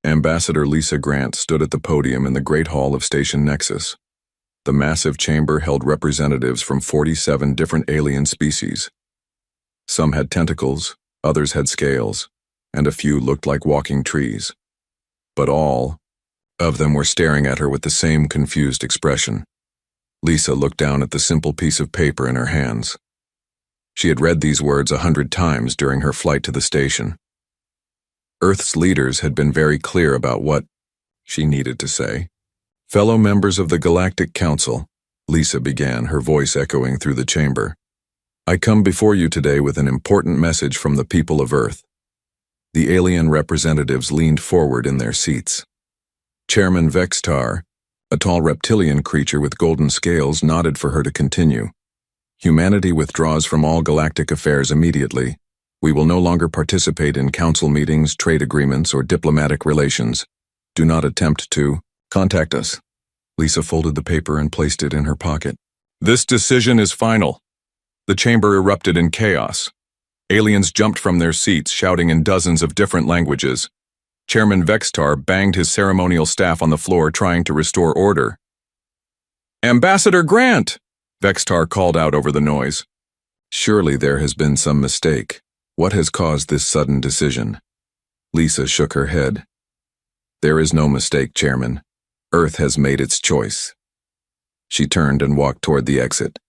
Ambassador Lisa Grant stood at the podium in the Great Hall of Station Nexus. The massive chamber held representatives from 47 different alien species. Some had tentacles, others had scales, and a few looked like walking trees. But all of them were staring at her with the same confused expression. Lisa looked down at the simple piece of paper in her hands. She had read these words 100 times during her flight to the station. Earth's leaders had been very clear about what she needed to say. Fellow members of the Galactic Council, Lisa began, her voice echoing through the chamber. I come before you today with an important message from the people of Earth. The alien representatives leaned forward in their seats. Chairman Vextar, a tall reptilian creature with golden scales, nodded for her to continue. Humanity withdraws from all galactic affairs immediately. We will no longer participate in council meetings, trade agreements, or diplomatic relations. Do not attempt to contact us. Lisa folded the paper and placed it in her pocket. This decision is final. The chamber erupted in chaos. Aliens jumped from their seats, shouting in dozens of different languages. Chairman Vextar banged his ceremonial staff on the floor, trying to restore order. Ambassador Grant! Vextar called out over the noise. Surely there has been some mistake. What has caused this sudden decision? Lisa shook her head. There is no mistake, Chairman. Earth has made its choice. She turned and walked toward the exit.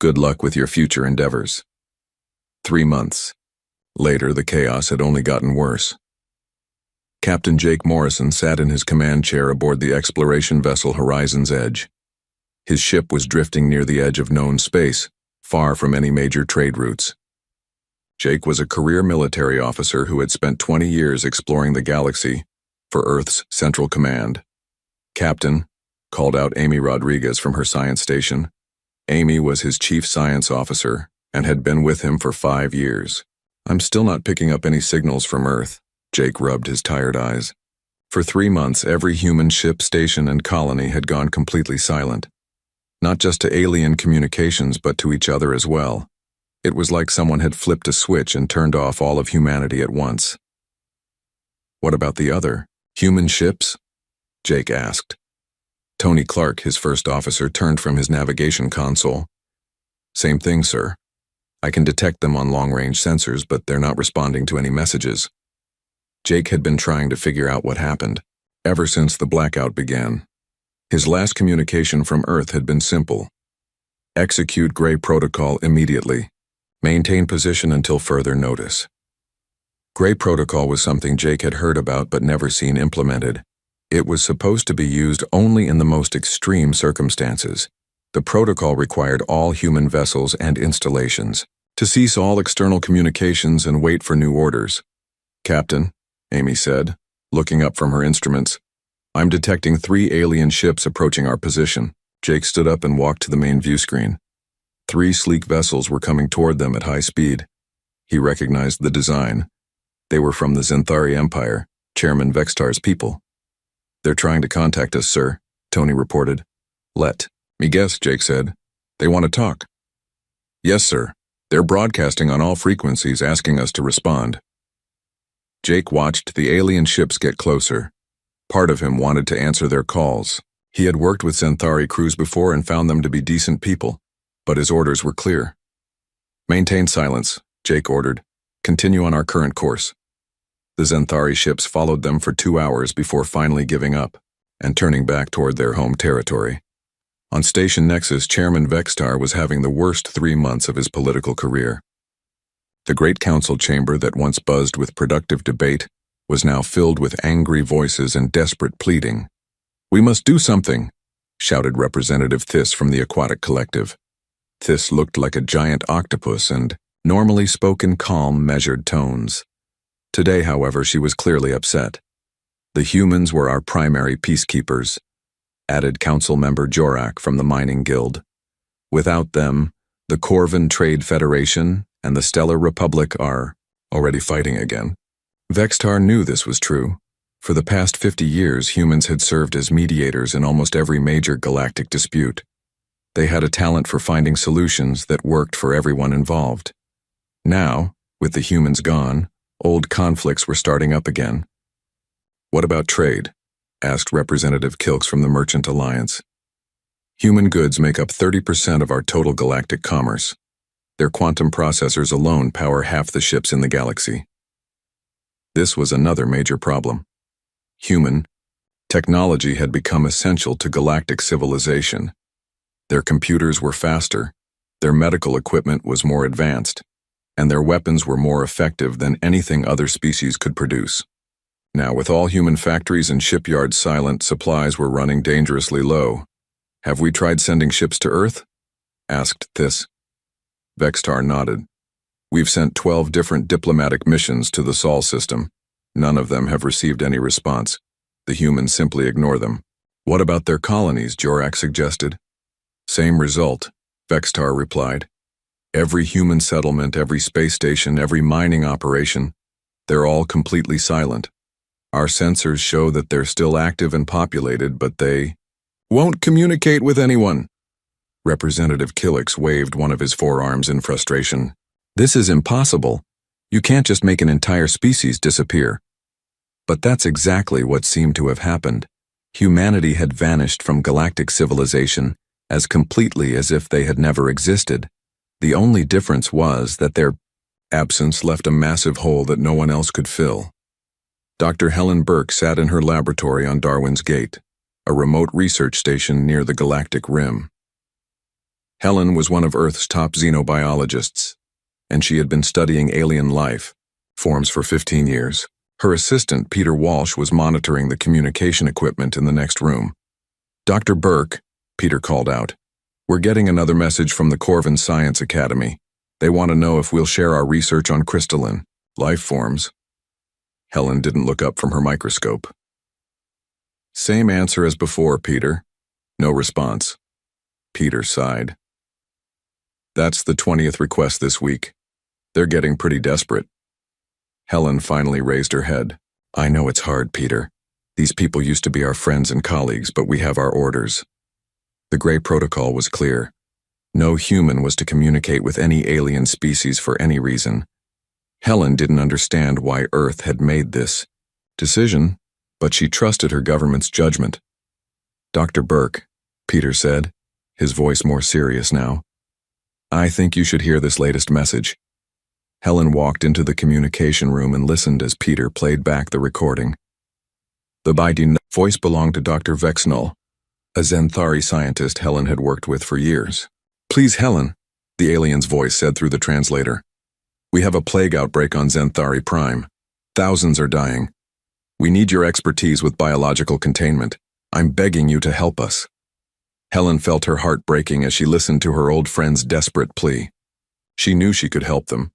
Good luck with your future endeavors. 3 months. Later, the chaos had only gotten worse. Captain Jake Morrison sat in his command chair aboard the exploration vessel Horizon's Edge. His ship was drifting near the edge of known space, far from any major trade routes. Jake was a career military officer who had spent 20 years exploring the galaxy for Earth's Central Command. Captain, called out Amy Rodriguez from her science station. Amy was his chief science officer and had been with him for 5 years. I'm still not picking up any signals from Earth. Jake rubbed his tired eyes. For 3 months, every human ship, station, and colony had gone completely silent. Not just to alien communications, but to each other as well. It was like someone had flipped a switch and turned off all of humanity at once. What about the other human ships? Jake asked. Tony Clark, his first officer, turned from his navigation console. Same thing, sir. I can detect them on long-range sensors, but they're not responding to any messages. Jake had been trying to figure out what happened ever since the blackout began. His last communication from Earth had been simple. Execute Gray Protocol immediately. Maintain position until further notice. Gray Protocol was something Jake had heard about but never seen implemented. It was supposed to be used only in the most extreme circumstances. The protocol required all human vessels and installations to cease all external communications and wait for new orders. Captain, Amy said, looking up from her instruments, I'm detecting 3 alien ships approaching our position. Jake stood up and walked to the main view screen. 3 sleek vessels were coming toward them at high speed. He recognized the design. They were from the Xanthari Empire, Chairman Vextar's people. They're trying to contact us, sir, Tony reported. Let me guess, Jake said. They want to talk. Yes, sir. They're broadcasting on all frequencies, asking us to respond. Jake watched the alien ships get closer. Part of him wanted to answer their calls. He had worked with Xanthari crews before and found them to be decent people, but his orders were clear. Maintain silence, Jake ordered. Continue on our current course. The Xanthari ships followed them for 2 hours before finally giving up and turning back toward their home territory. On Station Nexus, Chairman Vextar was having the worst 3 months of his political career. The Great Council chamber that once buzzed with productive debate was now filled with angry voices and desperate pleading. We must do something, shouted Representative Thiss from the Aquatic Collective. Thiss looked like a giant octopus and normally spoke in calm, measured tones. Today, however, she was clearly upset. The humans were our primary peacekeepers, added Council Member Jorak from the Mining Guild. Without them, the Corvan Trade Federation and the Stellar Republic are already fighting again. Vextar knew this was true. For the past 50 years, humans had served as mediators in almost every major galactic dispute. They had a talent for finding solutions that worked for everyone involved. Now, with the humans gone, old conflicts were starting up again. What about trade? Asked Representative Kilks from the Merchant Alliance. Human goods make up 30% of our total galactic commerce. Their quantum processors alone power half the ships in the galaxy. This was another major problem. Human technology had become essential to galactic civilization. Their computers were faster, their medical equipment was more advanced, and their weapons were more effective than anything other species could produce. Now, with all human factories and shipyards silent, supplies were running dangerously low. Have we tried sending ships to Earth? Asked This. Vextar nodded. We've sent 12 different diplomatic missions to the Sol system. None of them have received any response. The humans simply ignore them. What about their colonies? Jorak suggested. Same result, Vextar replied. Every human settlement, every space station, every mining operation, they're all completely silent. Our sensors show that they're still active and populated, but they won't communicate with anyone. Representative Kilix waved one of his forearms in frustration. This is impossible. You can't just make an entire species disappear. But that's exactly what seemed to have happened. Humanity had vanished from galactic civilization as completely as if they had never existed. The only difference was that their absence left a massive hole that no one else could fill. Dr. Helen Burke sat in her laboratory on Darwin's Gate, a remote research station near the galactic rim. Helen was one of Earth's top xenobiologists, and she had been studying alien life forms for 15 years. Her assistant, Peter Walsh, was monitoring the communication equipment in the next room. Dr. Burke, Peter called out, we're getting another message from the Corvin Science Academy. They want to know if we'll share our research on crystalline life forms. Helen didn't look up from her microscope. Same answer as before, Peter. No response. Peter sighed. That's the 20th request this week. They're getting pretty desperate. Helen finally raised her head. I know it's hard, Peter. These people used to be our friends and colleagues, but we have our orders. The Grey Protocol was clear. No human was to communicate with any alien species for any reason. Helen didn't understand why Earth had made this decision, but she trusted her government's judgment. Dr. Burke, Peter said, his voice more serious now. I think you should hear this latest message. Helen walked into the communication room and listened as Peter played back the recording. The Baidu voice belonged to Dr. Vexnull, a Zenthari scientist Helen had worked with for years. Please, Helen, the alien's voice said through the translator. We have a plague outbreak on Zenthari Prime. Thousands are dying. We need your expertise with biological containment. I'm begging you to help us. Helen felt her heart breaking as she listened to her old friend's desperate plea. She knew she could help them.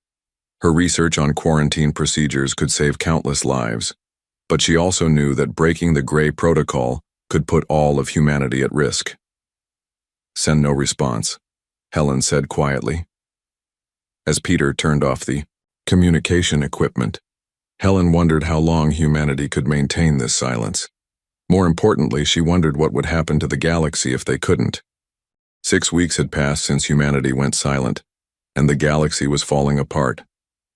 Her research on quarantine procedures could save countless lives, but she also knew that breaking the Grey Protocol could put all of humanity at risk. Send no response, Helen said quietly. As Peter turned off the communication equipment, Helen wondered how long humanity could maintain this silence. More importantly, she wondered what would happen to the galaxy if they couldn't. 6 weeks had passed since humanity went silent, and the galaxy was falling apart.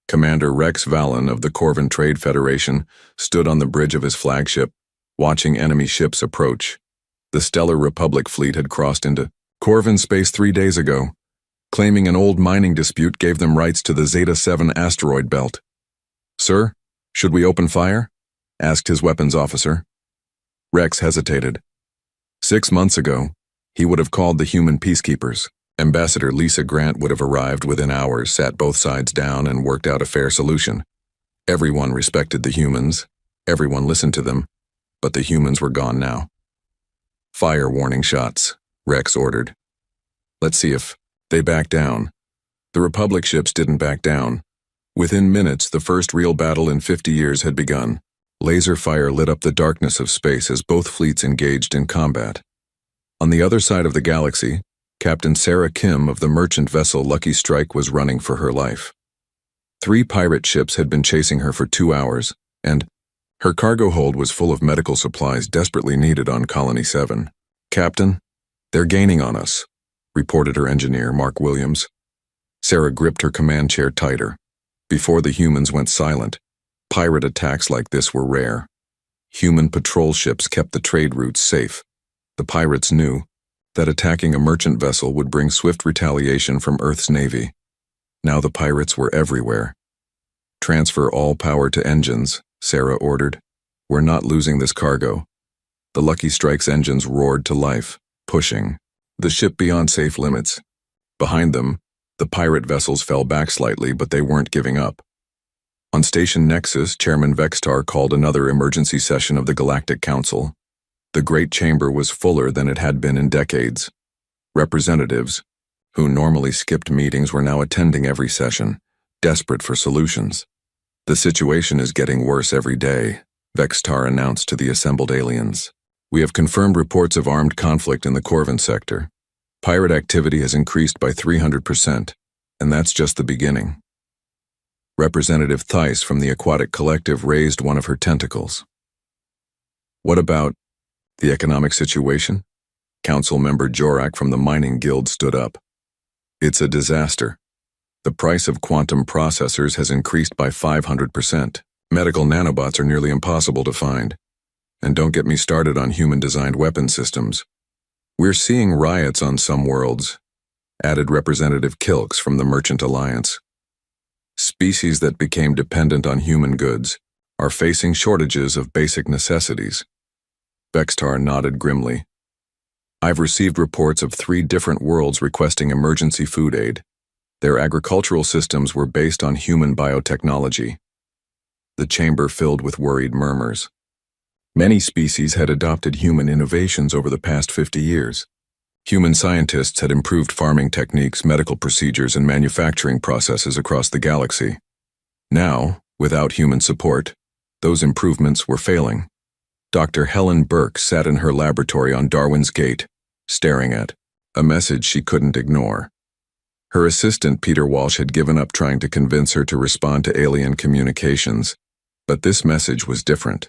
Commander Rex Vallon of the Corvin Trade Federation stood on the bridge of his flagship, watching enemy ships approach. The Stellar Republic fleet had crossed into Corvin space 3 days ago, claiming an old mining dispute gave them rights to the Zeta-7 asteroid belt. Sir, should we open fire? Asked his weapons officer. Rex hesitated. 6 months ago, he would have called the human peacekeepers. Ambassador Lisa Grant would have arrived within hours, sat both sides down, and worked out a fair solution. Everyone respected the humans, everyone listened to them, but the humans were gone now. Fire warning shots, Rex ordered. Let's see if they back down. The Republic ships didn't back down. Within minutes, the first real battle in 50 years had begun. Laser fire lit up the darkness of space as both fleets engaged in combat. On the other side of the galaxy, Captain Sarah Kim of the merchant vessel Lucky Strike was running for her life. 3 pirate ships had been chasing her for 2 hours, and her cargo hold was full of medical supplies desperately needed on Colony 7. Captain, they're gaining on us, reported her engineer, Mark Williams. Sarah gripped her command chair tighter. Before the humans went silent, pirate attacks like this were rare. Human patrol ships kept the trade routes safe. The pirates knew that attacking a merchant vessel would bring swift retaliation from Earth's navy. Now the pirates were everywhere. "Transfer all power to engines," Sarah ordered. "We're not losing this cargo." The Lucky Strike's engines roared to life, pushing the ship beyond safe limits. Behind them, the pirate vessels fell back slightly, but they weren't giving up. On Station Nexus, Chairman Vextar called another emergency session of the Galactic Council. The Great Chamber was fuller than it had been in decades. Representatives, who normally skipped meetings, were now attending every session, desperate for solutions. "The situation is getting worse every day," Vextar announced to the assembled aliens. "We have confirmed reports of armed conflict in the Corvin sector. Pirate activity has increased by 300%, and that's just the beginning." Representative Theiss from the Aquatic Collective raised one of her tentacles. "What about the economic situation?" Council member Jorak from the Mining Guild stood up. "It's a disaster. The price of quantum processors has increased by 500%. Medical nanobots are nearly impossible to find. And don't get me started on human-designed weapon systems. We're seeing riots on some worlds," added Representative Kilks from the Merchant Alliance. "Species that became dependent on human goods are facing shortages of basic necessities." Vextar nodded grimly. "I've received reports of 3 different worlds requesting emergency food aid. Their agricultural systems were based on human biotechnology." The chamber filled with worried murmurs. Many species had adopted human innovations over the past 50 years. Human scientists had improved farming techniques, medical procedures, and manufacturing processes across the galaxy. Now, without human support, those improvements were failing. Dr. Helen Burke sat in her laboratory on Darwin's Gate, staring at a message she couldn't ignore. Her assistant, Peter Walsh, had given up trying to convince her to respond to alien communications, but this message was different.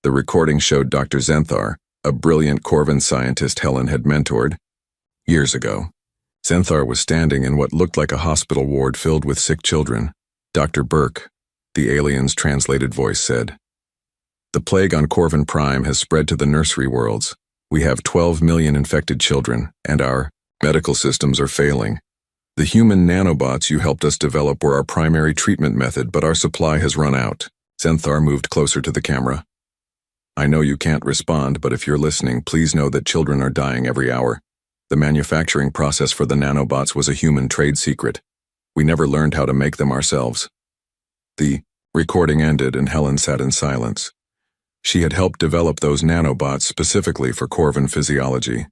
The recording showed Dr. Zenthar, a brilliant Corvin scientist Helen had mentored years ago. Zenthar was standing in what looked like a hospital ward filled with sick children. "Dr. Burke," the alien's translated voice said, "the plague on Corvin Prime has spread to the nursery worlds. We have 12 million infected children, and our medical systems are failing. The human nanobots you helped us develop were our primary treatment method, but our supply has run out." Zenthar moved closer to the camera. "I know you can't respond, but if you're listening, please know that children are dying every hour. The manufacturing process for the nanobots was a human trade secret. We never learned how to make them ourselves." The recording ended and Helen sat in silence. She had helped develop those nanobots specifically for Corvin physiology.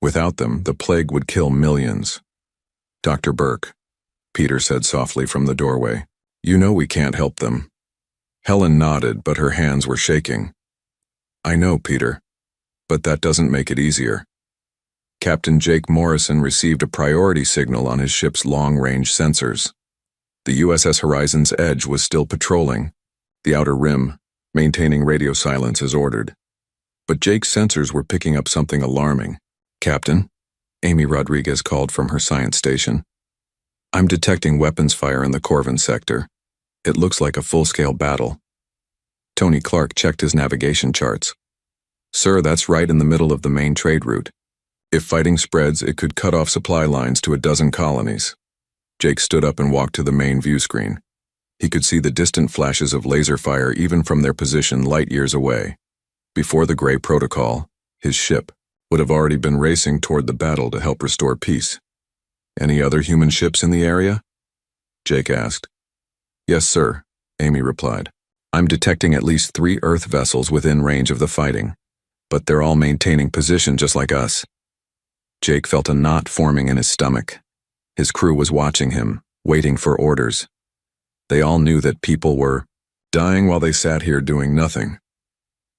Without them, the plague would kill millions. "Dr. Burke," Peter said softly from the doorway, "you know we can't help them." Helen nodded, but her hands were shaking. "I know, Peter, but that doesn't make it easier." Captain Jake Morrison received a priority signal on his ship's long-range sensors. The USS Horizon's Edge was still patrolling the outer rim, maintaining radio silence as ordered. But Jake's sensors were picking up something alarming. "Captain," Amy Rodriguez called from her science station, "I'm detecting weapons fire in the Corvin sector. It looks like a full-scale battle." Tony Clark checked his navigation charts. "Sir, that's right in the middle of the main trade route. If fighting spreads, it could cut off supply lines to a dozen colonies." Jake stood up and walked to the main view screen. He could see the distant flashes of laser fire even from their position light years away. Before the Gray Protocol, his ship would have already been racing toward the battle to help restore peace. "Any other human ships in the area?" Jake asked. "Yes, sir," Amy replied. "I'm detecting at least 3 Earth vessels within range of the fighting, but they're all maintaining position just like us." Jake felt a knot forming in his stomach. His crew was watching him, waiting for orders. They all knew that people were dying while they sat here doing nothing.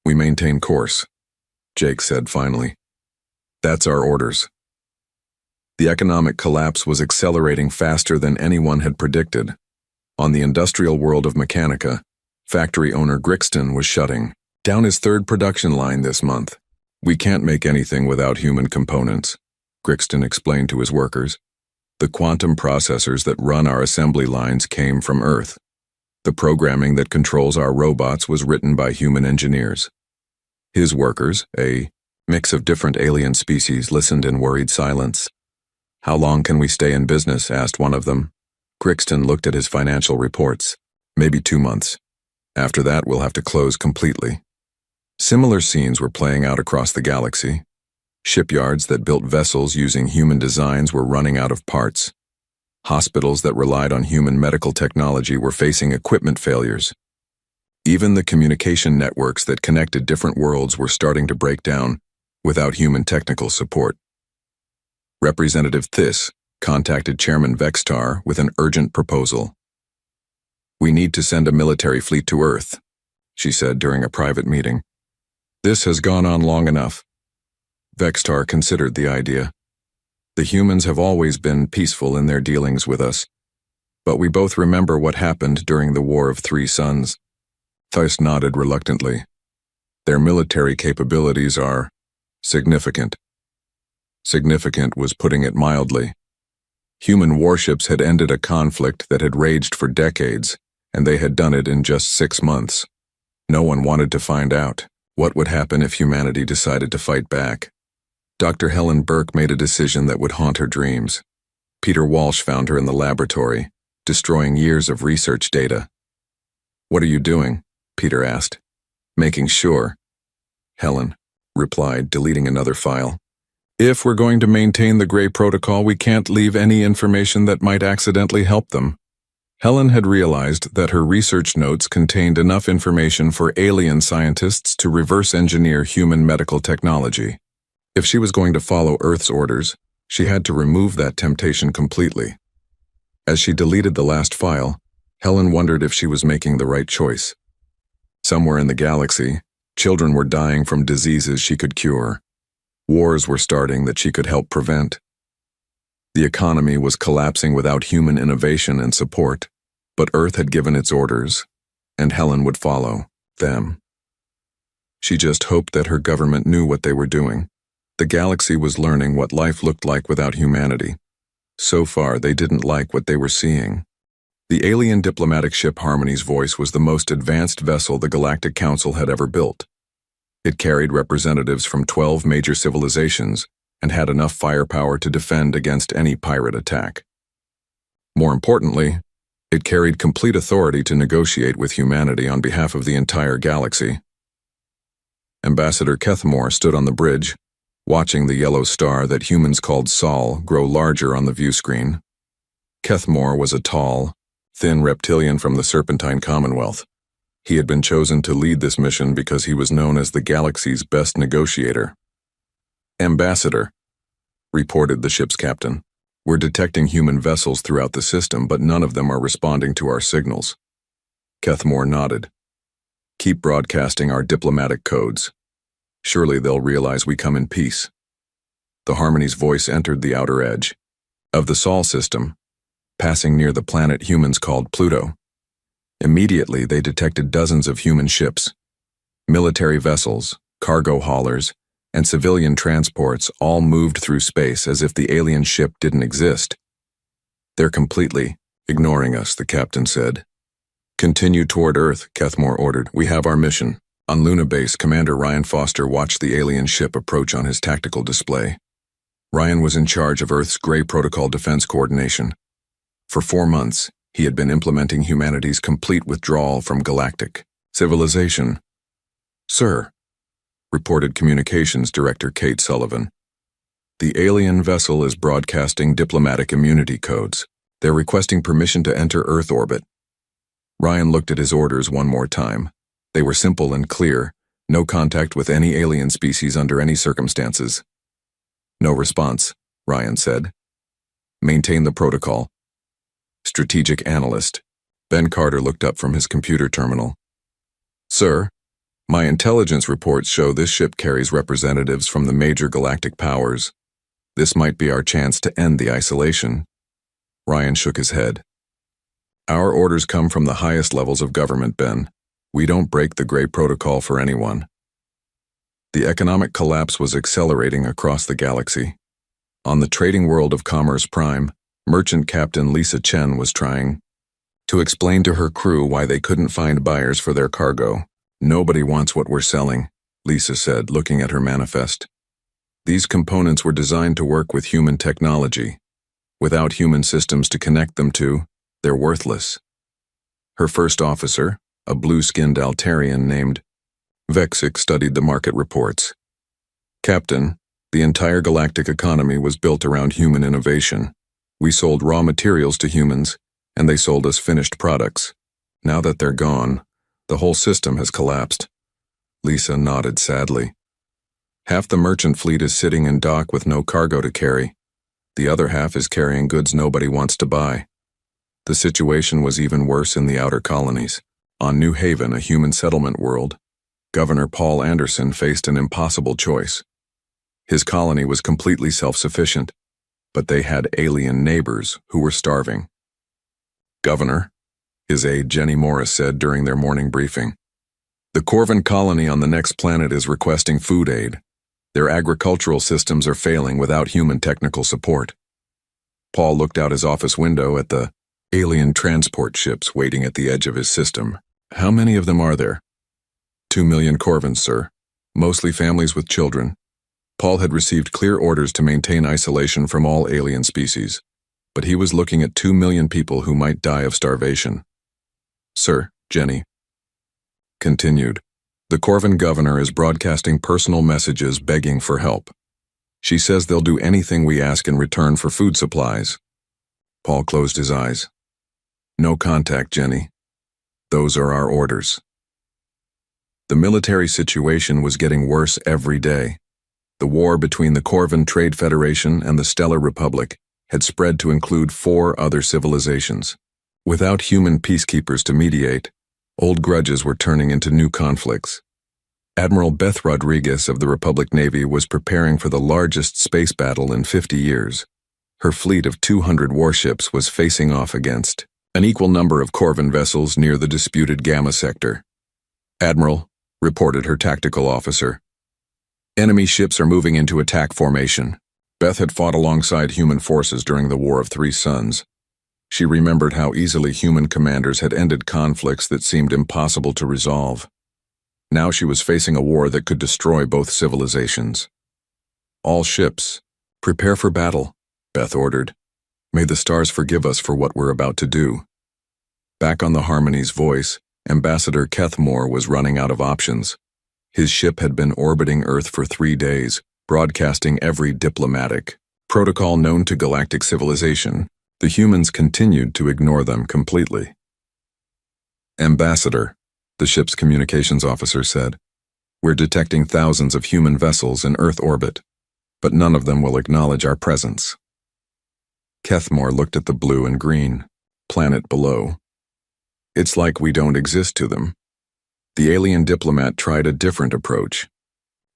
"We maintain course," Jake said finally. "That's our orders." The economic collapse was accelerating faster than anyone had predicted. On the industrial world of Mechanica, factory owner Grixton was shutting down his 3rd production line this month. "We can't make anything without human components," Grixton explained to his workers. "The quantum processors that run our assembly lines came from Earth. The programming that controls our robots was written by human engineers. His workers, a mix of different alien species, listened in worried silence. "How long can we stay in business?" asked one of them. Crixton looked at his financial reports. "Maybe 2 months. After that, we'll have to close completely." Similar scenes were playing out across the galaxy. Shipyards that built vessels using human designs were running out of parts. Hospitals that relied on human medical technology were facing equipment failures. Even the communication networks that connected different worlds were starting to break down without human technical support. Representative Thiss contacted Chairman Vextar with an urgent proposal. "We need to send a military fleet to Earth," she said during a private meeting. "This has gone on long enough." Vextar considered the idea. "The humans have always been peaceful in their dealings with us, but we both remember what happened during the War of Three Suns." Thiss nodded reluctantly. "Their military capabilities are significant." Significant was putting it mildly. Human warships had ended a conflict that had raged for decades, and they had done it in just 6 months. No one wanted to find out what would happen if humanity decided to fight back. Dr. Helen Burke made a decision that would haunt her dreams. Peter Walsh found her in the laboratory, destroying years of research data. "What are you doing?" Peter asked. "Making sure," Helen replied, deleting another file. "If we're going to maintain the Gray Protocol, we can't leave any information that might accidentally help them." Helen had realized that her research notes contained enough information for alien scientists to reverse engineer human medical technology. If she was going to follow Earth's orders, she had to remove that temptation completely. As she deleted the last file, Helen wondered if she was making the right choice. Somewhere in the galaxy, children were dying from diseases she could cure. Wars were starting that she could help prevent. The economy was collapsing without human innovation and support, but Earth had given its orders, and Helen would follow them. She just hoped that her government knew what they were doing. The galaxy was learning what life looked like without humanity. So far, they didn't like what they were seeing. The alien diplomatic ship Harmony's Voice was the most advanced vessel the Galactic Council had ever built. It carried representatives from 12 major civilizations and had enough firepower to defend against any pirate attack. More importantly, it carried complete authority to negotiate with humanity on behalf of the entire galaxy. Ambassador Kethmore stood on the bridge, watching the yellow star that humans called Sol grow larger on the view screen. Kethmore was a tall, thin reptilian from the Serpentine Commonwealth. He had been chosen to lead this mission because he was known as the galaxy's best negotiator. "Ambassador," reported the ship's captain, "we're detecting human vessels throughout the system, but none of them are responding to our signals." Kethmore nodded. "Keep broadcasting our diplomatic codes. Surely they'll realize we come in peace." The Harmony's Voice entered the outer edge of the Sol system, passing near the planet humans called Pluto. Immediately, they detected dozens of human ships, military vessels, cargo haulers, and civilian transports all moved through space as if the alien ship didn't exist. "They're completely ignoring us," the captain said. "Continue toward Earth," Kethmore ordered. "We have our mission." On Luna Base, Commander Ryan Foster watched the alien ship approach on his tactical display. Ryan was in charge of Earth's Gray Protocol defense coordination. For 4 months, he had been implementing humanity's complete withdrawal from galactic civilization. "Sir," reported Communications Director Kate Sullivan, "the alien vessel is broadcasting diplomatic immunity codes. They're requesting permission to enter Earth orbit." Ryan looked at his orders one more time. They were simple and clear: no contact with any alien species under any circumstances. "No response," Ryan said. "Maintain the protocol." Strategic Analyst Ben Carter looked up from his computer terminal. "Sir, my intelligence reports show this ship carries representatives from the major galactic powers. This might be our chance to end the isolation." Ryan shook his head. "Our orders come from the highest levels of government, Ben. We don't break the Gray Protocol for anyone." The economic collapse was accelerating across the galaxy. On the trading world of Commerce Prime, merchant captain Lisa Chen was trying to explain to her crew why they couldn't find buyers for their cargo. "Nobody wants what we're selling," Lisa said, looking at her manifest. "These components were designed to work with human technology. Without human systems to connect them to, they're worthless." Her first officer, a blue-skinned Altarian named Vexic, studied the market reports. "Captain, the entire galactic economy was built around human innovation. We sold raw materials to humans, and they sold us finished products. Now that they're gone, the whole system has collapsed." Lisa nodded sadly. "Half the merchant fleet is sitting in dock with no cargo to carry. The other half is carrying goods nobody wants to buy." The situation was even worse in the outer colonies. On New Haven, a human settlement world, Governor Paul Anderson faced an impossible choice. His colony was completely self-sufficient, but they had alien neighbors who were starving. "Governor," his aide Jenny Morris said during their morning briefing, "the Corvin colony on the next planet is requesting food aid. Their agricultural systems are failing without human technical support." Paul looked out his office window at the alien transport ships waiting at the edge of his system. "How many of them are there?" 2 million Corvins, sir. Mostly families with children." Paul had received clear orders to maintain isolation from all alien species, but he was looking at 2 million people who might die of starvation. "Sir," Jenny continued, "the Corvin governor is broadcasting personal messages begging for help. She says they'll do anything we ask in return for food supplies." Paul closed his eyes. "No contact, Jenny. Those are our orders." The military situation was getting worse every day. The war between the Corvin Trade Federation and the Stellar Republic had spread to include 4 other civilizations. Without human peacekeepers to mediate, old grudges were turning into new conflicts. Admiral Beth Rodriguez of the Republic Navy was preparing for the largest space battle in 50 years. Her fleet of 200 warships was facing off against an equal number of Corvin vessels near the disputed Gamma sector. "Admiral," reported her tactical officer, "enemy ships are moving into attack formation." Beth had fought alongside human forces during the War of Three Suns. She remembered how easily human commanders had ended conflicts that seemed impossible to resolve. Now she was facing a war that could destroy both civilizations. "All ships, prepare for battle," Beth ordered. "May the stars forgive us for what we're about to do." Back on the Harmony's voice, Ambassador Kethmore was running out of options. His ship had been orbiting Earth for 3 days, broadcasting every diplomatic protocol known to galactic civilization. The humans continued to ignore them completely. "Ambassador," the ship's communications officer said, "we're detecting thousands of human vessels in Earth orbit, but none of them will acknowledge our presence." Kethmore looked at the blue and green planet below. "It's like we don't exist to them." The alien diplomat tried a different approach.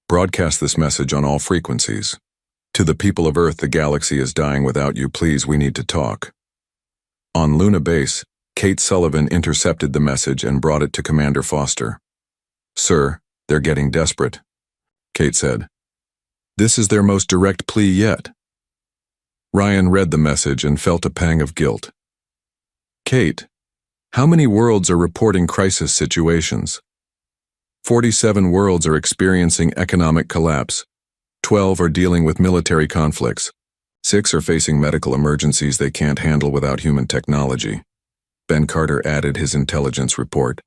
"Broadcast this message on all frequencies. To the people of Earth, the galaxy is dying without you. Please, we need to talk." On Luna Base, Kate Sullivan intercepted the message and brought it to Commander Foster. "Sir, they're getting desperate," Kate said. "This is their most direct plea yet." Ryan read the message and felt a pang of guilt. "Kate, how many worlds are reporting crisis situations?" 47 worlds are experiencing economic collapse. 12 are dealing with military conflicts. 6 are facing medical emergencies they can't handle without human technology. Ben Carter added his intelligence report.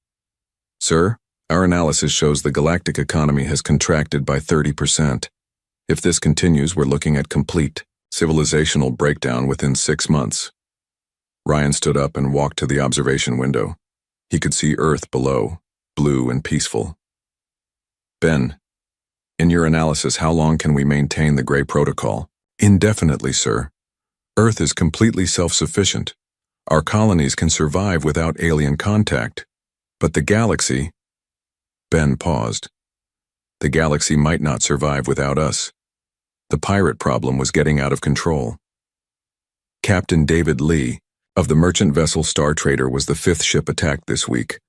"Sir, our analysis shows the galactic economy has contracted by 30%. If this continues, we're looking at complete civilizational breakdown within 6 months." Ryan stood up and walked to the observation window. He could see Earth below, blue and peaceful. "Ben, in your analysis, how long can we maintain the Gray Protocol?" "Indefinitely, sir. Earth is completely self-sufficient. Our colonies can survive without alien contact. But the galaxy—" Ben paused. "The galaxy might not survive without us." The pirate problem was getting out of control. Captain David Lee of the merchant vessel Star Trader was the 5th ship attacked this week.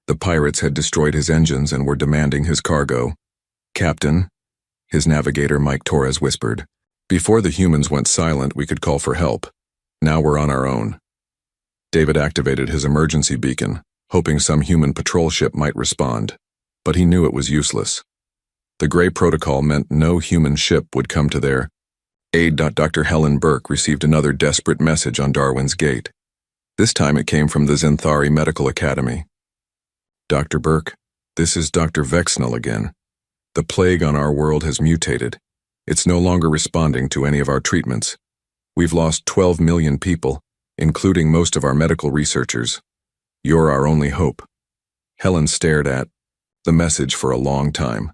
The pirates had destroyed his engines and were demanding his cargo. "Captain," his navigator Mike Torres whispered, "before the humans went silent, we could call for help. Now we're on our own." David activated his emergency beacon, hoping some human patrol ship might respond, but he knew it was useless. The Gray Protocol meant no human ship would come to their aid. Dr. Helen Burke received another desperate message on Darwin's gate. This time it came from the Zenthari Medical Academy. Dr. Burke, this is Dr. Vexnell again. The plague on our world has mutated. It's no longer responding to any of our treatments. We've lost 12 million people, including most of our medical researchers. You're our only hope. Helen stared at the message for a long time.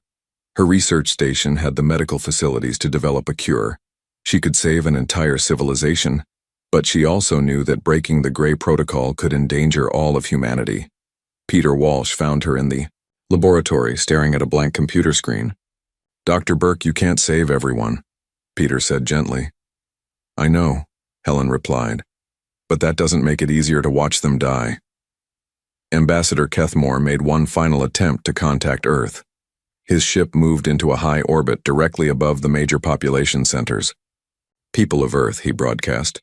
Her research station had the medical facilities to develop a cure. She could save an entire civilization, but she also knew that breaking the Gray Protocol could endanger all of humanity. Peter Walsh found her in the laboratory, staring at a blank computer screen. Dr. Burke, you can't save everyone, Peter said gently. I know, Helen replied, but that doesn't make it easier to watch them die. Ambassador Kethmore made one final attempt to contact Earth. His ship moved into a high orbit directly above the major population centers. People of Earth, he broadcast.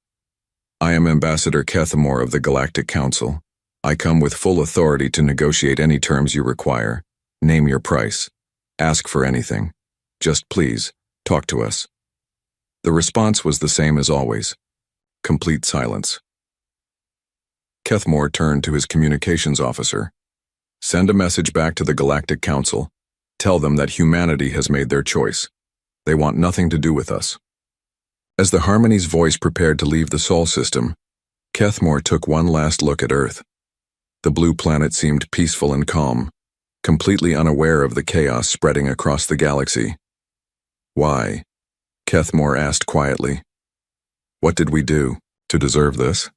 I am Ambassador Kethmore of the Galactic Council. I come with full authority to negotiate any terms you require. Name your price. Ask for anything. Just please, talk to us. The response was the same as always. Complete silence. Kethmore turned to his communications officer. Send a message back to the Galactic Council. Tell them that humanity has made their choice. They want nothing to do with us. As the Harmony's voice prepared to leave the Sol system, Kethmore took one last look at Earth. The blue planet seemed peaceful and calm, completely unaware of the chaos spreading across the galaxy. Why? Kethmore asked quietly. What did we do to deserve this?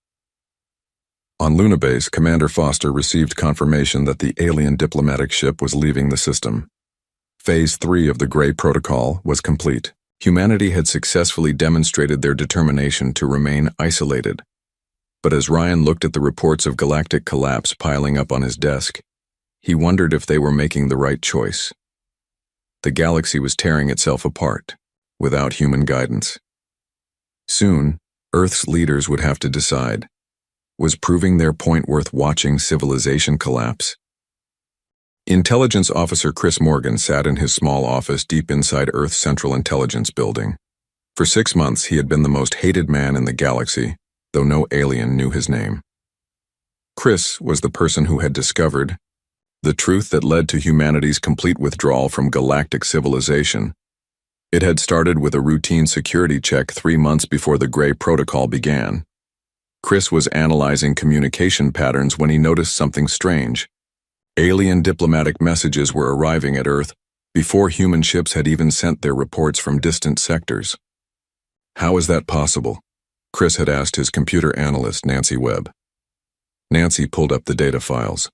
On Lunabase, Commander Foster received confirmation that the alien diplomatic ship was leaving the system. Phase 3 of the Gray Protocol was complete. Humanity had successfully demonstrated their determination to remain isolated. But as Ryan looked at the reports of galactic collapse piling up on his desk, he wondered if they were making the right choice. The galaxy was tearing itself apart, without human guidance. Soon, Earth's leaders would have to decide, was proving their point worth watching civilization collapse? Intelligence Officer Chris Morgan sat in his small office deep inside Earth's Central Intelligence Building. For 6 months, he had been the most hated man in the galaxy, though no alien knew his name. Chris was the person who had discovered the truth that led to humanity's complete withdrawal from galactic civilization. It had started with a routine security check 3 months before the Gray Protocol began. Chris was analyzing communication patterns when he noticed something strange. Alien diplomatic messages were arriving at Earth before human ships had even sent their reports from distant sectors. How is that possible? Chris had asked his computer analyst, Nancy Webb. Nancy pulled up the data files.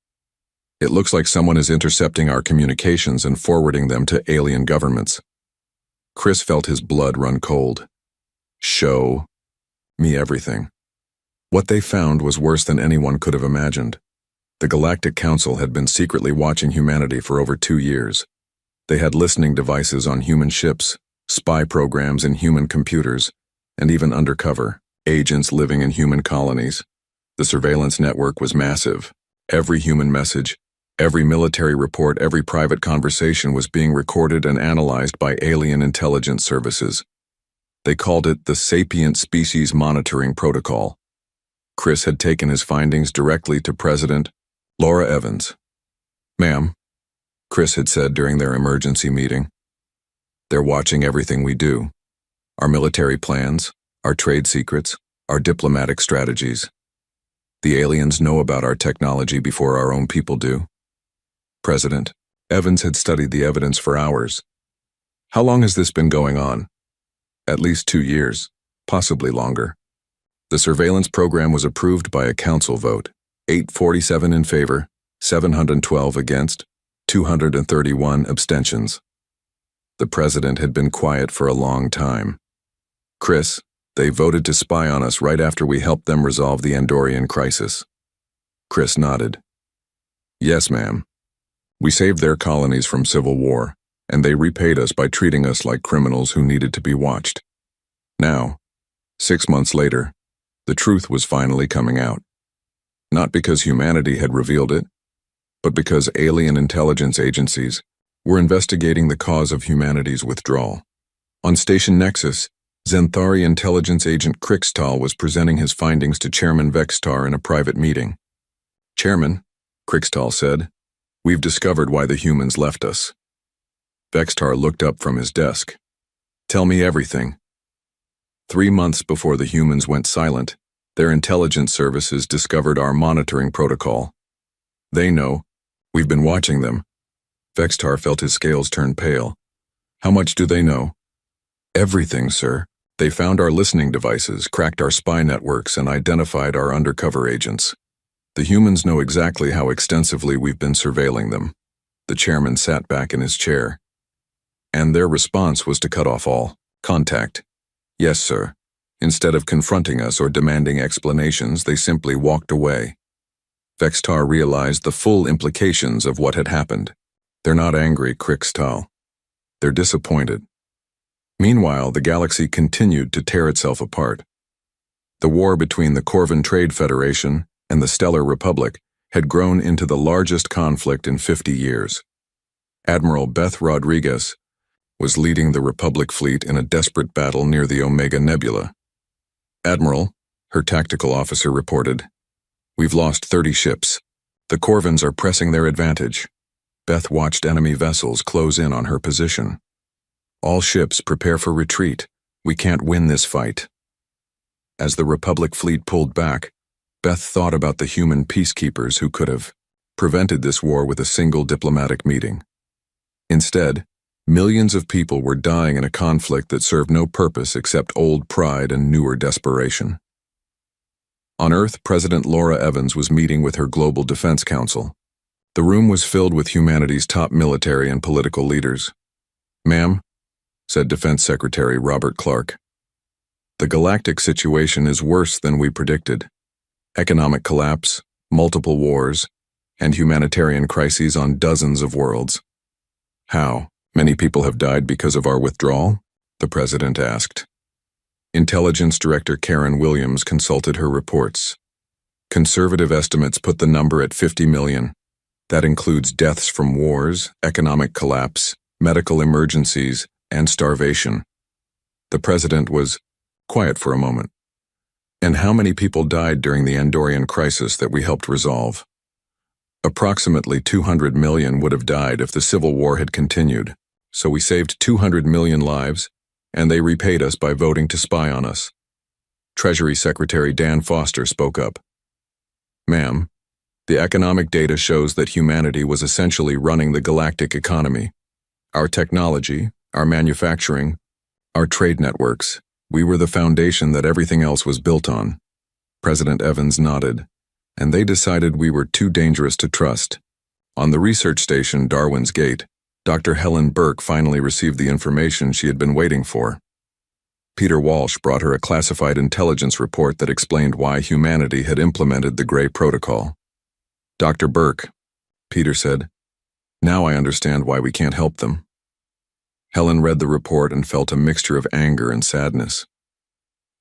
It looks like someone is intercepting our communications and forwarding them to alien governments. Chris felt his blood run cold. Show me everything. What they found was worse than anyone could have imagined. The Galactic Council had been secretly watching humanity for over 2 years. They had listening devices on human ships, spy programs in human computers, and even undercover agents living in human colonies. The surveillance network was massive. Every human message, every military report, every private conversation was being recorded and analyzed by alien intelligence services. They called it the Sapient Species Monitoring Protocol. Chris had taken his findings directly to President Laura Evans. Ma'am, Chris had said during their emergency meeting, they're watching everything we do. Our military plans, our trade secrets, our diplomatic strategies. The aliens know about our technology before our own people do. President, Evans had studied the evidence for hours. How long has this been going on? At least 2 years, possibly longer. The surveillance program was approved by a council vote, 847 in favor, 712 against, 231 abstentions. The president had been quiet for a long time. Chris, they voted to spy on us right after we helped them resolve the Andorian crisis. Chris nodded. Yes, ma'am. We saved their colonies from civil war, and they repaid us by treating us like criminals who needed to be watched. Now, 6 months later, the truth was finally coming out. not because humanity had revealed it, but because alien intelligence agencies were investigating the cause of humanity's withdrawal. On Station Nexus, Xanthari intelligence agent Krixtal was presenting his findings to Chairman Vextar in a private meeting. "Chairman," Krixtal said, "we've discovered why the humans left us." Vextar looked up from his desk. "Tell me everything." 3 months before the humans went silent, their intelligence services discovered our monitoring protocol. "They know. We've been watching them." Vextar felt his scales turn pale. "How much do they know?" "Everything, sir. They found our listening devices, cracked our spy networks, and identified our undercover agents. The humans know exactly how extensively we've been surveilling them." The chairman sat back in his chair. "And their response was to cut off all contact." "Yes, sir. Instead of confronting us or demanding explanations, they simply walked away." Vextar realized the full implications of what had happened. "They're not angry, Krixtal. They're disappointed." Meanwhile, the galaxy continued to tear itself apart. The war between the Corvan Trade Federation and the Stellar Republic had grown into the largest conflict in 50 years. Admiral Beth Rodriguez was leading the Republic fleet in a desperate battle near the Omega Nebula. "Admiral," her tactical officer reported, "we've lost 30 ships. The Corvans are pressing their advantage." Beth watched enemy vessels close in on her position. "All ships prepare for retreat. We can't win this fight." As the Republic fleet pulled back, Beth thought about the human peacekeepers who could have prevented this war with a single diplomatic meeting. Instead, millions of people were dying in a conflict that served no purpose except old pride and newer desperation. On Earth, President Laura Evans was meeting with her Global Defense Council. The room was filled with humanity's top military and political leaders. "Ma'am," said Defense Secretary Robert Clark, "the galactic situation is worse than we predicted. Economic collapse, multiple wars, and humanitarian crises on dozens of worlds." "How? Many people have died because of our withdrawal?" the president asked. Intelligence Director Karen Williams consulted her reports. "Conservative estimates put the number at 50 million. That includes deaths from wars, economic collapse, medical emergencies, and starvation." The president was quiet for a moment. "And how many people died during the Andorian crisis that we helped resolve?" "Approximately 200 million would have died if the Civil War had continued. So we saved 200 million lives, and they repaid us by voting to spy on us." Treasury Secretary Dan Foster spoke up. "Ma'am, the economic data shows that humanity was essentially running the galactic economy. Our technology, our manufacturing, our trade networks, we were the foundation that everything else was built on." President Evans nodded. "And they decided we were too dangerous to trust." On the research station Darwin's Gate, Dr. Helen Burke finally received the information she had been waiting for. Peter Walsh brought her a classified intelligence report that explained why humanity had implemented the Gray Protocol. "Dr. Burke," Peter said, "now I understand why we can't help them." Helen read the report and felt a mixture of anger and sadness.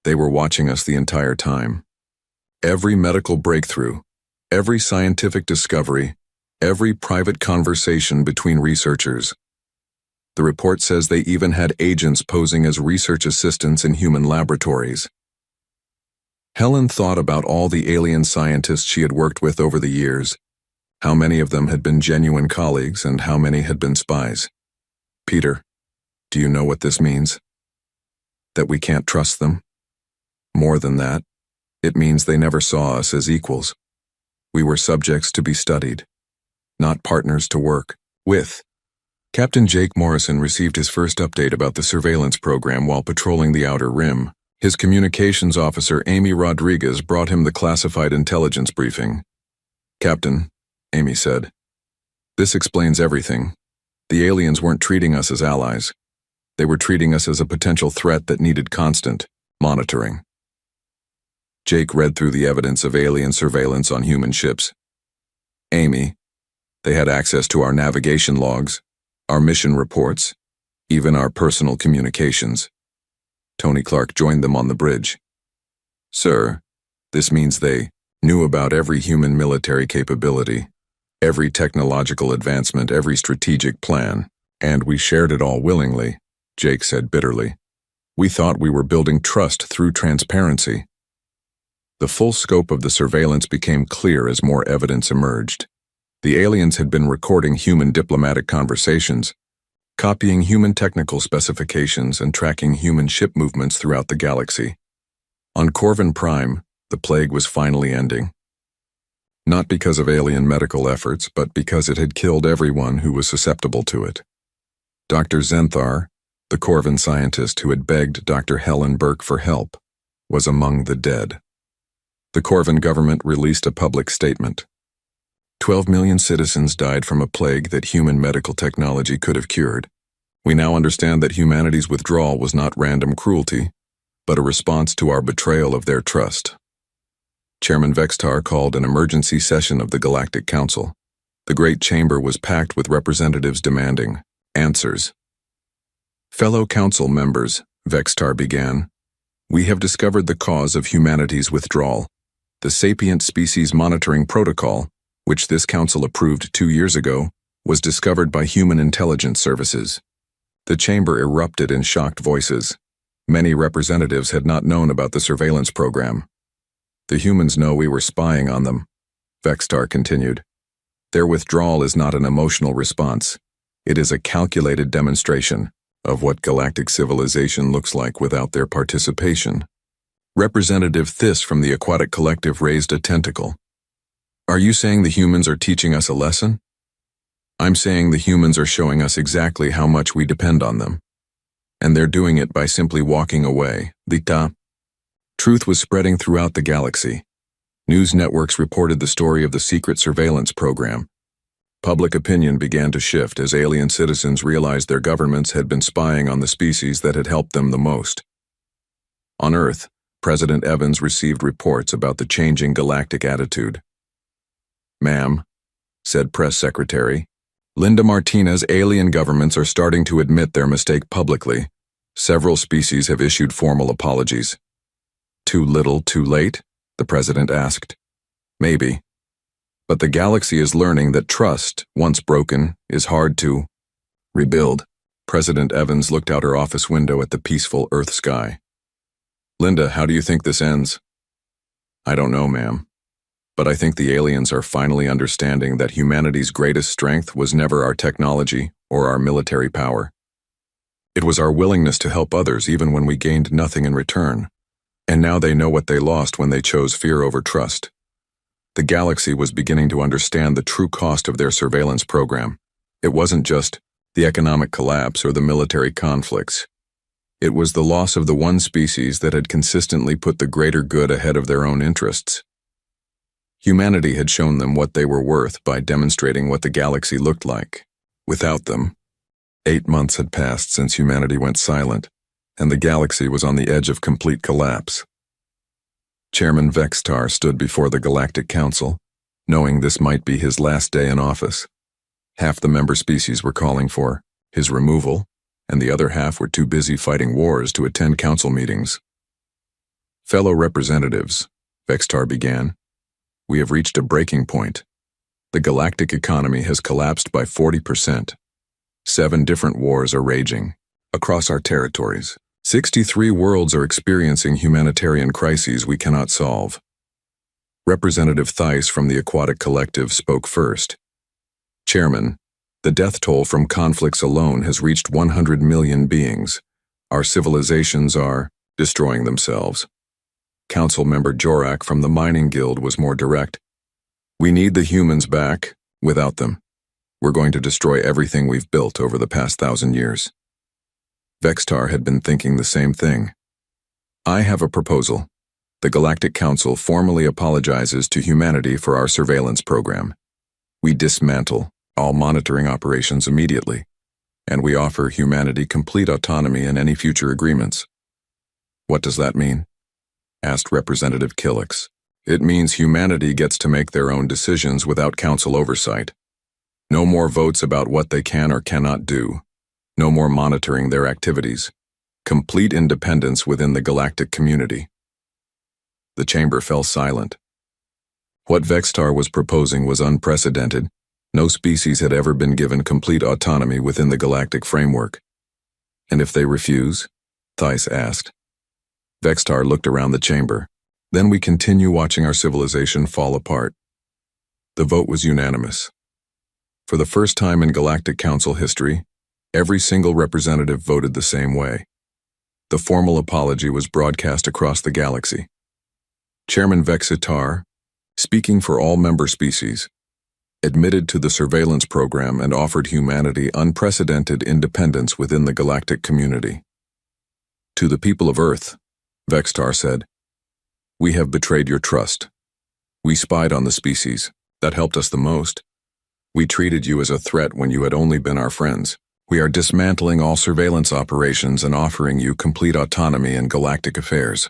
They were watching us the entire time. Every medical breakthrough, every scientific discovery, every private conversation between researchers. The report says they even had agents posing as research assistants in human laboratories. Helen thought about all the alien scientists she had worked with over the years, how many of them had been genuine colleagues and how many had been spies. "Peter, do you know what this means? That we can't trust them? More than that, it means they never saw us as equals. We were subjects to be studied, not partners to work with." Captain Jake Morrison received his first update about the surveillance program while patrolling the Outer Rim. His communications officer, Amy Rodriguez, brought him the classified intelligence briefing. "Captain," Amy said, "this explains everything. The aliens weren't treating us as allies. They were treating us as a potential threat that needed constant monitoring." Jake read through the evidence of alien surveillance on human ships. "Amy, they had access to our navigation logs, our mission reports, even our personal communications." Tony Clark joined them on the bridge. "Sir, this means they knew about every human military capability, every technological advancement, every strategic plan, and we shared it all willingly, Jake said bitterly. We thought we were building trust through transparency. The full scope of the surveillance became clear as more evidence emerged. The aliens had been recording human diplomatic conversations, copying human technical specifications, and tracking human ship movements throughout the galaxy. On Corvin Prime, the plague was finally ending. Not because of alien medical efforts, but because it had killed everyone who was susceptible to it. Dr. Zenthar, the Corvin scientist who had begged Dr. Helen Burke for help, was among the dead. The Corvin government released a public statement. 12 million citizens died from a plague that human medical technology could have cured. We now understand that humanity's withdrawal was not random cruelty, but a response to our betrayal of their trust. Chairman Vextar called an emergency session of the Galactic Council. The Great Chamber was packed with representatives demanding answers. Fellow council members, Vextar began, we have discovered the cause of humanity's withdrawal. The sapient species monitoring protocol, which this council approved 2 years ago, was discovered by Human Intelligence Services. The chamber erupted in shocked voices. Many representatives had not known about the surveillance program. The humans know we were spying on them, Vextar continued. Their withdrawal is not an emotional response. It is a calculated demonstration of what galactic civilization looks like without their participation. Representative Thys from the Aquatic Collective raised a tentacle. Are you saying the humans are teaching us a lesson? I'm saying the humans are showing us exactly how much we depend on them. And they're doing it by simply walking away. Truth was spreading throughout the galaxy. News networks reported the story of the secret surveillance program. Public opinion began to shift as alien citizens realized their governments had been spying on the species that had helped them the most. On Earth, President Evans received reports about the changing galactic attitude. Ma'am, said Press Secretary, Linda Martinez, alien governments are starting to admit their mistake publicly. Several species have issued formal apologies. Too little, too late? The President asked. Maybe. But the galaxy is learning that trust, once broken, is hard to rebuild. President Evans looked out her office window at the peaceful Earth sky. Linda, how do you think this ends? I don't know, ma'am. But I think the aliens are finally understanding that humanity's greatest strength was never our technology or our military power. It was our willingness to help others even when we gained nothing in return. And now they know what they lost when they chose fear over trust. The galaxy was beginning to understand the true cost of their surveillance program. It wasn't just the economic collapse or the military conflicts. It was the loss of the one species that had consistently put the greater good ahead of their own interests. Humanity had shown them what they were worth by demonstrating what the galaxy looked like. Without them, 8 months had passed since humanity went silent, and the galaxy was on the edge of complete collapse. Chairman Vextar stood before the Galactic Council, knowing this might be his last day in office. Half the member species were calling for his removal, and the other half were too busy fighting wars to attend council meetings. Fellow representatives, Vextar began, we have reached a breaking point. The galactic economy has collapsed by 40%. 7 different wars are raging across our territories. 63 worlds are experiencing humanitarian crises we cannot solve. Representative Thys from the Aquatic Collective spoke first. Chairman, the death toll from conflicts alone has reached 100 million beings. Our civilizations are destroying themselves. Council member Jorak from the Mining Guild was more direct. We need the humans back. Without them, we're going to destroy everything we've built over the past 1,000 years. Vextar had been thinking the same thing. I have a proposal. The Galactic Council formally apologizes to humanity for our surveillance program. We dismantle all monitoring operations immediately, and we offer humanity complete autonomy in any future agreements. What does that mean? Asked Representative Killix. It means humanity gets to make their own decisions without council oversight. No more votes about what they can or cannot do. No more monitoring their activities. Complete independence within the galactic community. The chamber fell silent. What Vextar was proposing was unprecedented. No species had ever been given complete autonomy within the galactic framework. And if they refuse? Theiss asked. Vextar looked around the chamber. Then we continue watching our civilization fall apart. The vote was unanimous. For the first time in Galactic Council history, every single representative voted the same way. The formal apology was broadcast across the galaxy. Chairman Vexitar, speaking for all member species, admitted to the surveillance program and offered humanity unprecedented independence within the galactic community. To the people of Earth, Vextar said, "We have betrayed your trust. We spied on the species. That helped us the most. We treated you as a threat when you had only been our friends. We are dismantling all surveillance operations and offering you complete autonomy in galactic affairs.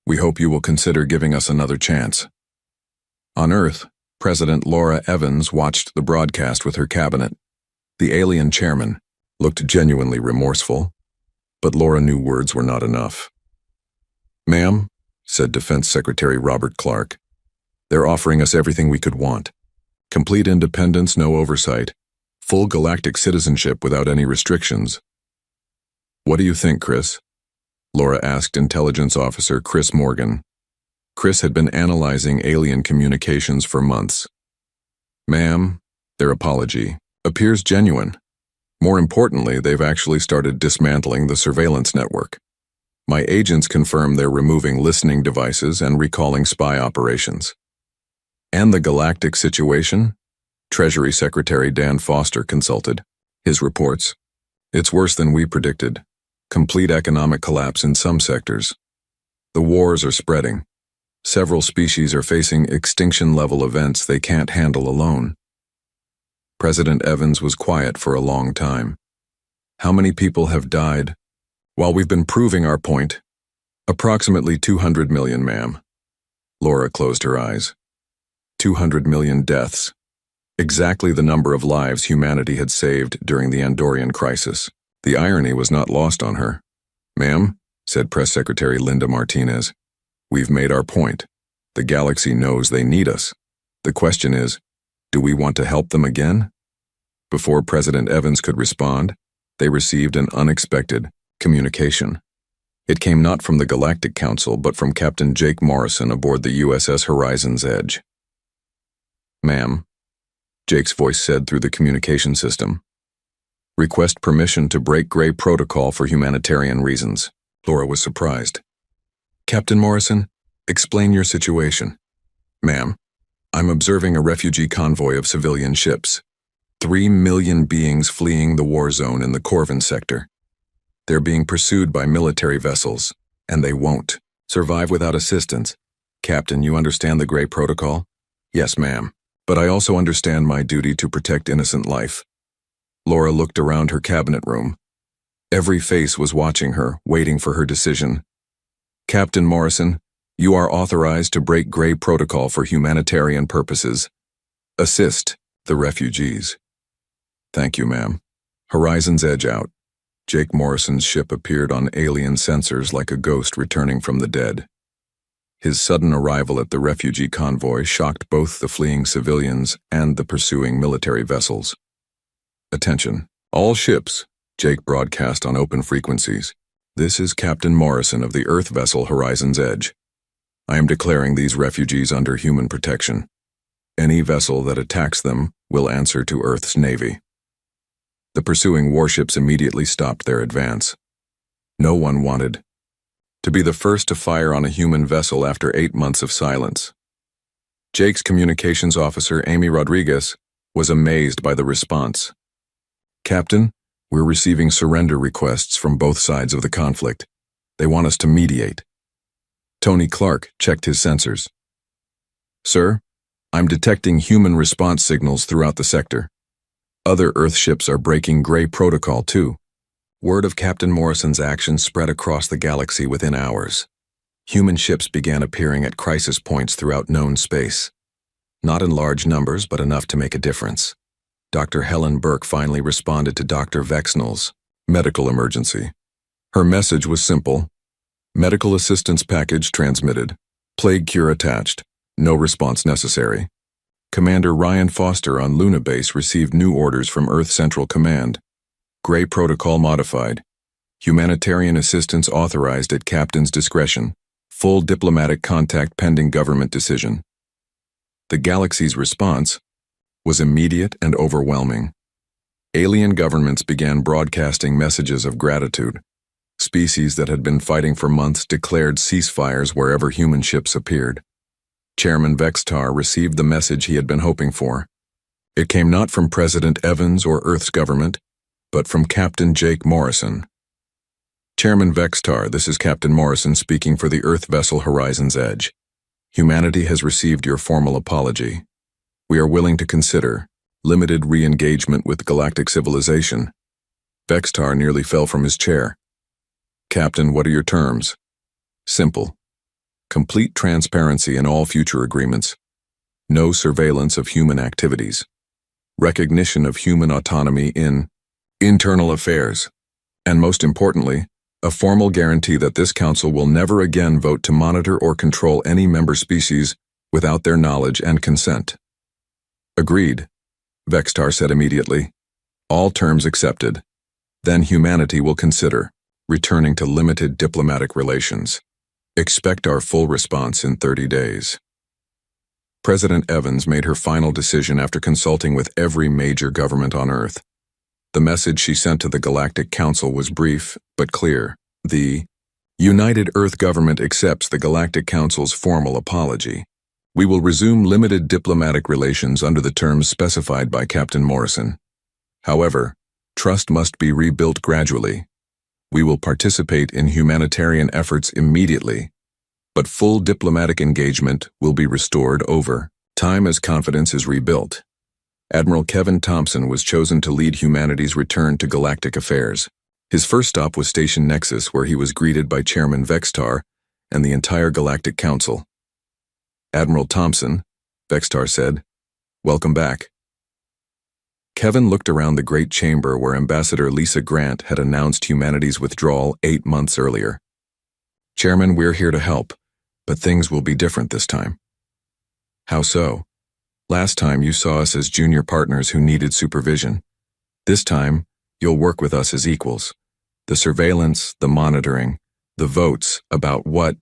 We hope you will consider giving us another chance." On Earth, President Laura Evans watched the broadcast with her cabinet. The alien chairman looked genuinely remorseful, but Laura knew words were not enough. "Ma'am," said Defense Secretary Robert Clark, "they're offering us everything we could want. Complete independence, no oversight. Full galactic citizenship without any restrictions." "What do you think, Chris?" Laura asked Intelligence Officer Chris Morgan. Chris had been analyzing alien communications for months. "Ma'am, their apology appears genuine. More importantly, they've actually started dismantling the surveillance network. My agents confirm they're removing listening devices and recalling spy operations." "And the galactic situation?" Treasury Secretary Dan Foster consulted. His reports, "It's worse than we predicted. Complete economic collapse in some sectors. The wars are spreading. Several species are facing extinction-level events they can't handle alone." President Evans was quiet for a long time. "How many people have died?" "While we've been proving our point, approximately 200 million, ma'am." Laura closed her eyes. 200 million deaths. Exactly the number of lives humanity had saved during the Andorian crisis. The irony was not lost on her. "Ma'am," said Press Secretary Linda Martinez, "we've made our point. The galaxy knows they need us. The question is, do we want to help them again?" Before President Evans could respond, they received an unexpected communication. It came not from the Galactic Council, but from Captain Jake Morrison aboard the USS Horizon's Edge. "Ma'am," Jake's voice said through the communication system, "request permission to break Gray Protocol for humanitarian reasons." Laura was surprised. "Captain Morrison, explain your situation." "Ma'am, I'm observing a refugee convoy of civilian ships. 3 million beings fleeing the war zone in the Corvin sector. They're being pursued by military vessels, and they won't survive without assistance. Captain, you understand the Gray Protocol?" "Yes, ma'am. But I also understand my duty to protect innocent life." Laura looked around her cabinet room. Every face was watching her, waiting for her decision. "Captain Morrison, you are authorized to break Gray Protocol for humanitarian purposes. Assist the refugees." "Thank you, ma'am." Horizon's Edge out. Jake Morrison's ship appeared on alien sensors like a ghost returning from the dead. His sudden arrival at the refugee convoy shocked both the fleeing civilians and the pursuing military vessels. "Attention, all ships," Jake broadcast on open frequencies. "This is Captain Morrison of the Earth vessel Horizon's Edge. I am declaring these refugees under human protection. Any vessel that attacks them will answer to Earth's Navy." The pursuing warships immediately stopped their advance. No one wanted to be the first to fire on a human vessel after 8 months of silence. Jake's communications officer, Amy Rodriguez, was amazed by the response. "Captain, we're receiving surrender requests from both sides of the conflict. They want us to mediate." Tony Clark checked his sensors. "Sir, I'm detecting human response signals throughout the sector. Other Earth ships are breaking Gray Protocol too." Word of Captain Morrison's actions spread across the galaxy within hours. Human ships began appearing at crisis points throughout known space. Not in large numbers, but enough to make a difference. Dr. Helen Burke finally responded to Dr. Vexnell's medical emergency. Her message was simple: medical assistance package transmitted, plague cure attached, No response necessary. Commander Ryan Foster on Luna Base received new orders from Earth Central Command. Gray Protocol modified. Humanitarian assistance authorized at captain's discretion. Full diplomatic contact pending government decision. The galaxy's response was immediate and overwhelming. Alien governments began broadcasting messages of gratitude. Species that had been fighting for months declared ceasefires wherever human ships appeared. Chairman Vextar received the message he had been hoping for. It came not from President Evans or Earth's government, but from Captain Jake Morrison. Chairman Vextar, this is Captain Morrison speaking for the Earth vessel Horizon's Edge. Humanity has received your formal apology. We are willing to consider limited re-engagement with galactic civilization. Vextar nearly fell from his chair. Captain, what are your terms? Simple. Complete transparency in all future agreements. No surveillance of human activities. Recognition of human autonomy in internal affairs. And most importantly, a formal guarantee that this council will never again vote to monitor or control any member species without their knowledge and consent. Agreed, Vextar said immediately. All terms accepted. Then humanity will consider returning to limited diplomatic relations. Expect our full response in 30 days. President Evans made her final decision after consulting with every major government on Earth. The message she sent to the Galactic Council was brief but clear. The United Earth government accepts the Galactic Council's formal apology. We will resume limited diplomatic relations under the terms specified by Captain Morrison. However, trust must be rebuilt gradually. We will participate in humanitarian efforts immediately, but full diplomatic engagement will be restored over time as confidence is rebuilt. Admiral Kevin Thompson was chosen to lead humanity's return to galactic affairs. His first stop was Station Nexus, where he was greeted by Chairman Vextar and the entire Galactic Council. Admiral Thompson, Vextar said, welcome back. Kevin looked around the great chamber where Ambassador Lisa Grant had announced humanity's withdrawal 8 months earlier. Chairman, we're here to help, but things will be different this time. How so? Last time you saw us as junior partners who needed supervision. This time, you'll work with us as equals. The surveillance, the monitoring, the votes about what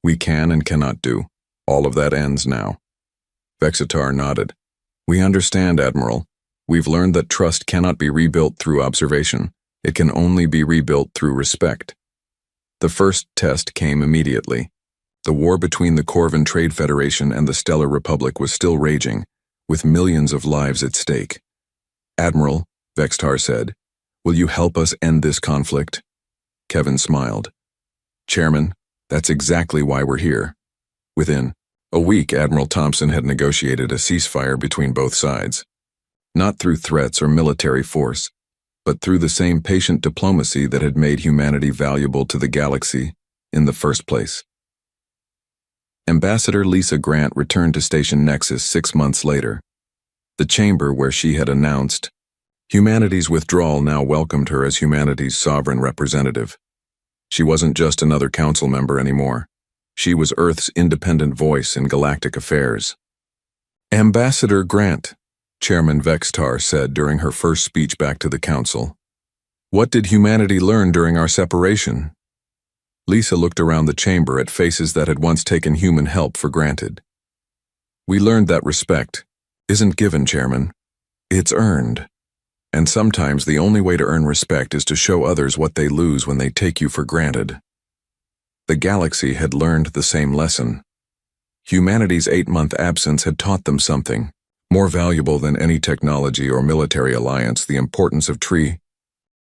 we can and cannot do, all of that ends now. Vextar nodded. We understand, Admiral. We've learned that trust cannot be rebuilt through observation. It can only be rebuilt through respect. The first test came immediately. The war between the Corvan Trade Federation and the Stellar Republic was still raging, with millions of lives at stake. Admiral, Vextar said, will you help us end this conflict? Kevin smiled. Chairman, that's exactly why we're here. Within a week, Admiral Thompson had negotiated a ceasefire between both sides. Not through threats or military force, but through the same patient diplomacy that had made humanity valuable to the galaxy in the first place. Ambassador Lisa Grant returned to Station Nexus 6 months later. The chamber where she had announced humanity's withdrawal now welcomed her as humanity's sovereign representative. She wasn't just another council member anymore. She was Earth's independent voice in galactic affairs. Ambassador Grant, Chairman Vextar said during her first speech back to the council. What did humanity learn during our separation? Lisa looked around the chamber at faces that had once taken human help for granted. We learned that respect isn't given, Chairman. It's earned. And sometimes the only way to earn respect is to show others what they lose when they take you for granted. The galaxy had learned the same lesson. Humanity's 8-month absence had taught them something more valuable than any technology or military alliance: the importance of tree